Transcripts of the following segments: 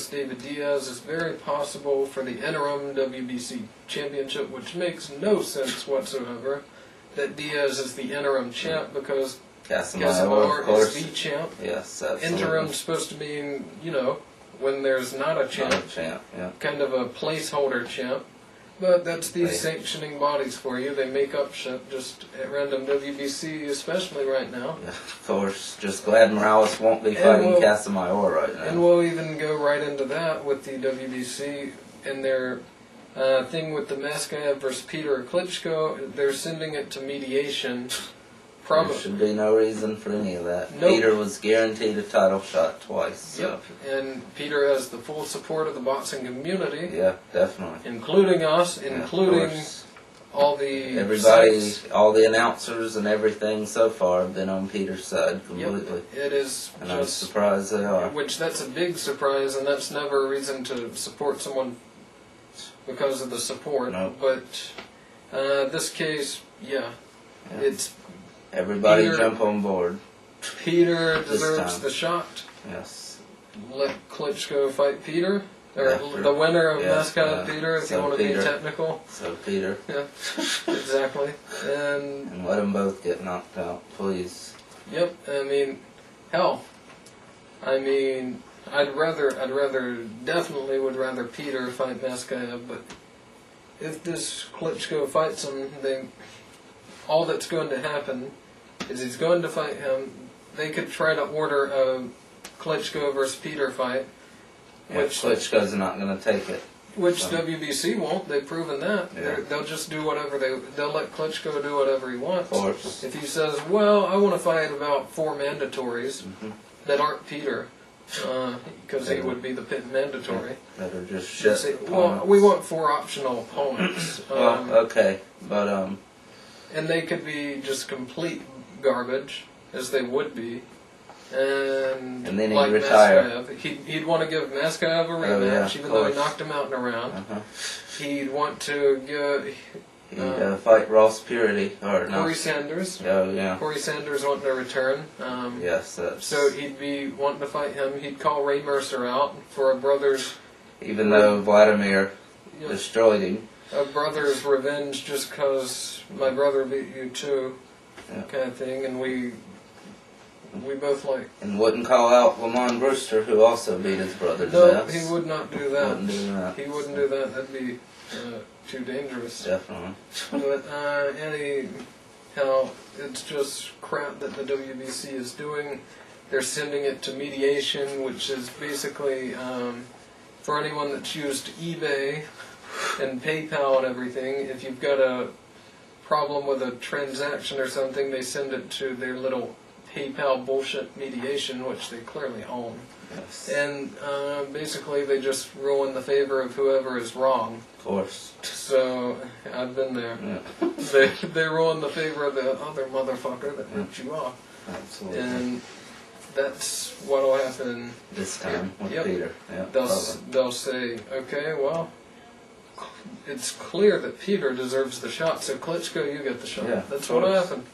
against David Diaz is very possible for the interim WBC championship, which makes no sense whatsoever. That Diaz is the interim champ because Casamignola is the champ. Yes, absolutely. Interim's supposed to mean, when there's not a champ. Not a champ, yeah. Kind of a placeholder champ. But that's these sanctioning bodies for you. They make up shit just at random. WBC, especially right now. Yeah, of course. Just glad Morales won't be fighting Casamignola right now. And we'll even go right into that with the WBC and their thing with the Maskaev versus Peter Klitschko. They're sending it to mediation. There should be no reason for any of that. Nope. Peter was guaranteed a title shot twice. So. Yep, and Peter has the full support of the boxing community. Yeah, definitely. Including us, including all the everybody, sites. All the announcers and everything so far have been on Peter's side completely. Yep, it is. And I'm surprised they are. Which that's a big surprise, and that's never a reason to support someone because of the support. Nope. But this case, it's. Everybody Peter, jump on board. Peter deserves the shot. Yes. Let Klitschko fight Peter. Or the winner of Maskaev Peter, if you want to be technical. So Peter. Yeah, exactly. And let them both get knocked out, please. Yep, I mean, hell. I mean, definitely would rather Peter fight Maskaev, but if this Klitschko fights him, all that's going to happen is he's going to fight him. They could try to order a Klitschko versus Peter fight. Which Klitschko's not going to take it. Which WBC won't. They've proven that. Yeah. They'll just do whatever they'll let Klitschko do whatever he wants. Of course. If he says, well, I want to fight about 4 mandatories that aren't Peter, because he would be the mandatory. Better just shit. Well, we want 4 optional opponents. Okay, but and they could be just complete garbage, as they would be. And then he'd like retire. Maskaev, he'd want to give Maskaev a rematch, even though he knocked him out in a round. He'd want to fight Ross Purity or Corey Sanders. Oh yeah. Corey Sanders wanting to return. Yes, so he'd be wanting to fight him. He'd call Ray Mercer out for a brother's. Even though Vladimir destroyed him. A brother's revenge, just because my brother beat you too, kind of thing, and we both like. And wouldn't call out Lamont Brewster, who also beat his brother. No, he would not do that. Wouldn't do that. He wouldn't do that. That'd be too dangerous. Definitely. But anyhow, it's just crap that the WBC is doing. They're sending it to mediation, which is basically for anyone that's used eBay and PayPal and everything. If you've got a problem with a transaction or something, they send it to their little PayPal bullshit mediation, which they clearly own. Yes. And basically they just ruin the favor of whoever is wrong. Of course. So, I've been there. Yeah. They ruin the favor of the other motherfucker that ripped you off. Absolutely. And that's what will happen this time with Peter. Yeah, they'll say, okay, well, it's clear that Peter deserves the shot, so Klitschko, you get the shot. Yeah, that's what will happen.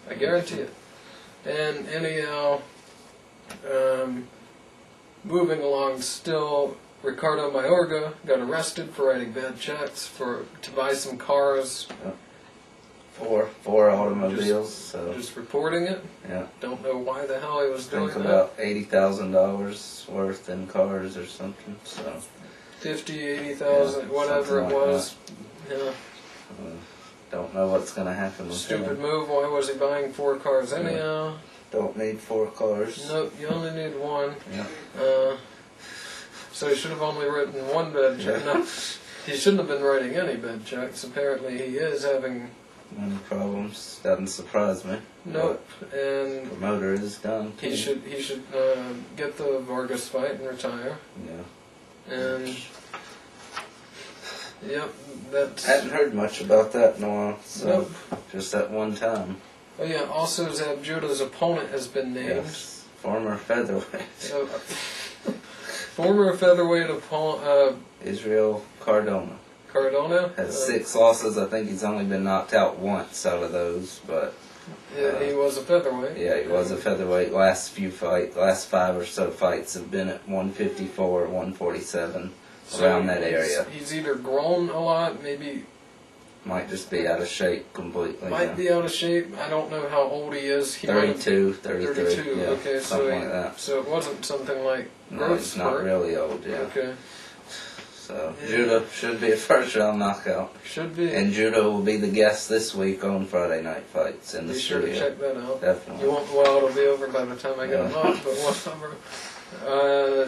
I guarantee it. And anyhow, moving along still, Ricardo Mayorga got arrested for writing bad checks to buy some cars. Four automobiles. Just reporting it. Yeah. Don't know why the hell he was doing that. About $80,000 worth in cars or something. So. 50, 80,000, whatever it was. Yeah. Don't know what's going to happen with Stupid move. Why was he buying 4 cars anyhow? Don't need 4 cars. Nope, you only need 1. Yeah. So he should have only written 1 bad check. No, he shouldn't have been writing any bad checks. Apparently he is having many problems. Doesn't surprise me. Nope. And promoter is done. He should get the Vargas fight and retire. Yeah. And yep, that's. Hadn't heard much about that in a while. So nope. Just that one time. Oh yeah. Also, Zab Judah's opponent has been named. Yes. Former featherweight. Former featherweight opponent. Israel Cardona. Cardona has 6 losses. I think he's only been knocked out once out of those, but Yeah, he was a featherweight. Yeah, he was a featherweight. Last 5 or so fights have been at 154, 147, around that area. He's either grown a lot, maybe might just be out of shape completely. Might be out of shape. I don't know how old he is. He 32, 33. 32. Yeah, Okay, something like that. So it wasn't something like No, he's not really old. Yeah. Okay. So Judah should be a first round knockout. Should be. And Judah will be the guest this week on Friday Night Fights in the Be studio. sure to check that out. Definitely. You won't. Well, it'll be over by the time I get him up, but whatever.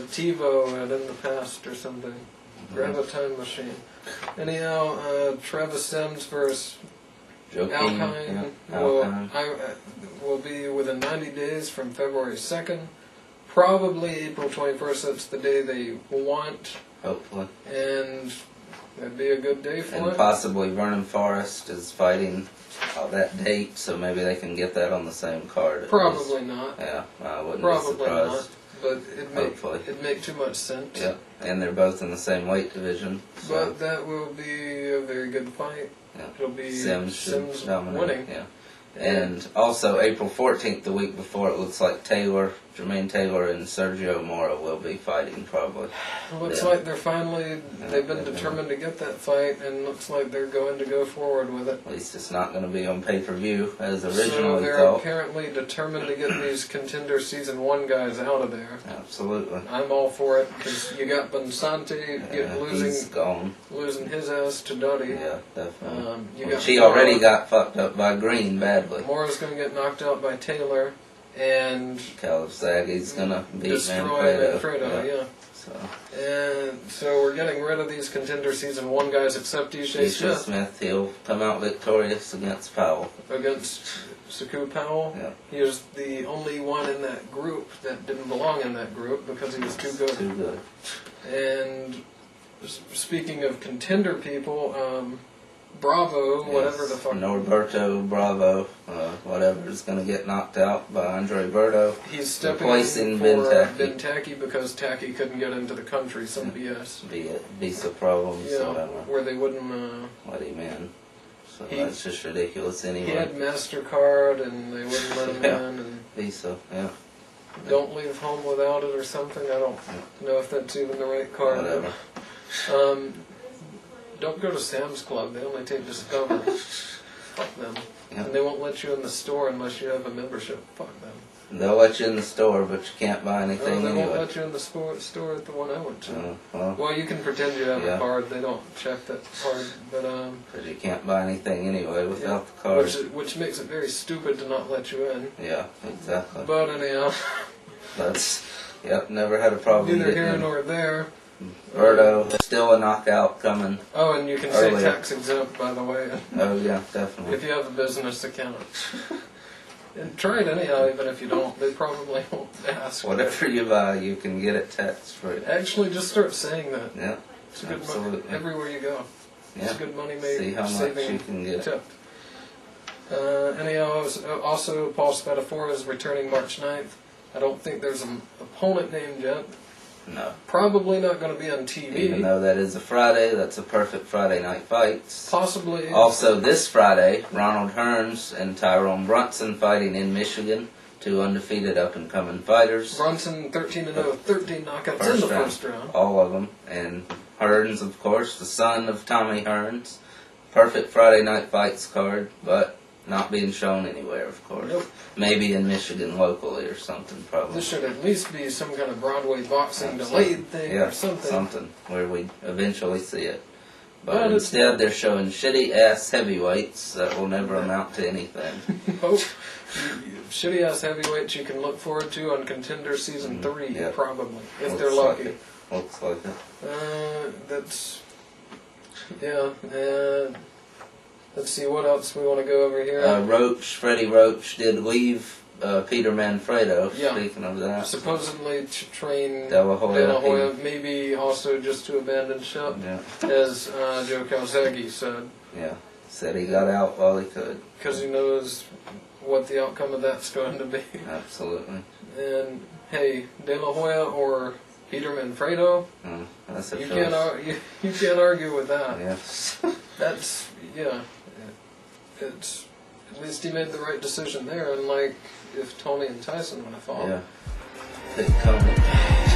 TiVo and In the Past or something. Grab a time machine. Anyhow, Travis Sims versus Alkine will be within 90 days from February 2nd. Probably April 21st. That's the day they want. Hopefully. And that'd be a good day for it. And possibly Vernon Forrest is fighting that date, so maybe they can get that on the same card. Probably not. Yeah, I wouldn't Probably be surprised. not. But it'd make too much sense. Yeah, and they're both in the same weight division. So. But that will be a very good fight. Yeah. It'll be Sims winning. Yeah. And also April 14th, the week before, it looks like Jermaine Taylor and Sergio Mora will be fighting probably. Looks like they've been determined to get that fight, and looks like they're going to go forward with it. At least it's not going to be on pay-per-view as originally So they're thought. apparently determined to get these Contender Season 1 guys out of there. Absolutely. I'm all for it, because you got Bonsante losing his ass to Duddy. Yeah, definitely. She already got fucked up by Green badly. Mora's going to get knocked out by Taylor, and Calzagi's going to beat destroy Manfredo. Yeah. So. So we're getting rid of these Contender Season 1 guys except Ishe Smith. He'll come out victorious against Powell. Against Saku Powell. Yeah. He was the only one in that group that didn't belong in that group because he was too good. Too good. And speaking of contender people, Bravo, whatever the fuck. Norberto Bravo, whatever, is going to get knocked out by Andre Berto. He's stepping replacing in for Ben Tacky because Tacky couldn't get into the country. Some BS. Visa problems. Where they wouldn't let him in. So that's just ridiculous anyway. He had MasterCard and they wouldn't let him in. And Visa, yeah. Don't leave home without it or something. I don't know if that's even the right card. Whatever. Don't go to Sam's Club. They only take Discover. Fuck them. Yep. And they won't let you in the store unless you have a membership. Fuck them. They'll let you in the store, but you can't buy anything anyway. They won't anyway. let you in the store at the one I went to. Well, you can pretend you have a card. They don't check that card. But you can't buy anything anyway without the card. Which makes it very stupid to not let you in. Yeah, exactly. But anyhow. Never had a problem Neither getting here in. nor there. Berto, still a knockout coming. Oh, and you can say tax exempt, by the way. Oh yeah, definitely. If you have a business account. And try it anyhow, even if you don't. They probably won't ask. Whatever you buy, you can get it tax free. Actually, just start saying that. Yeah, it's good money everywhere you go. Yeah. It's good money made. See how much you can get. Tip. Anyhow, also Paul Spadafora is returning March 9th. I don't think there's an opponent named yet. No. Probably not going to be on TV. Even though that is a Friday, that's a perfect Friday night fights. Possibly. Also this Friday, Ronald Hearns and Tyrone Brunson fighting in Michigan. 2 undefeated up-and-coming fighters. Brunson 13-0, 13 knockouts in the first round. All of them. And Hearns, of course, the son of Tommy Hearns. Perfect Friday night fights card, but not being shown anywhere, of course. Nope. Maybe in Michigan locally or something, probably. This should at least be some kind of Broadway boxing delayed thing or something. Something where we eventually see it. But instead they're showing shitty-ass heavyweights that will never amount to anything. Nope. Shitty-ass heavyweights you can look forward to on Contender Season 3, probably, if they're lucky. Looks like it. Let's see, what else we want to go over here? Freddie Roach did leave Peter Manfredo, speaking of that. Supposedly to train De La Hoya, maybe also just to abandon ship, as Joe Calzaghe said. Yeah, said he got out while he could. Because he knows what the outcome of that's going to be. Absolutely. And, hey, De La Hoya or Peter Manfredo, that's a you can't argue with that. Yes. That's, it's at least he made the right decision there, unlike if Tony and Tyson would have fought. Yeah. Pick Tony.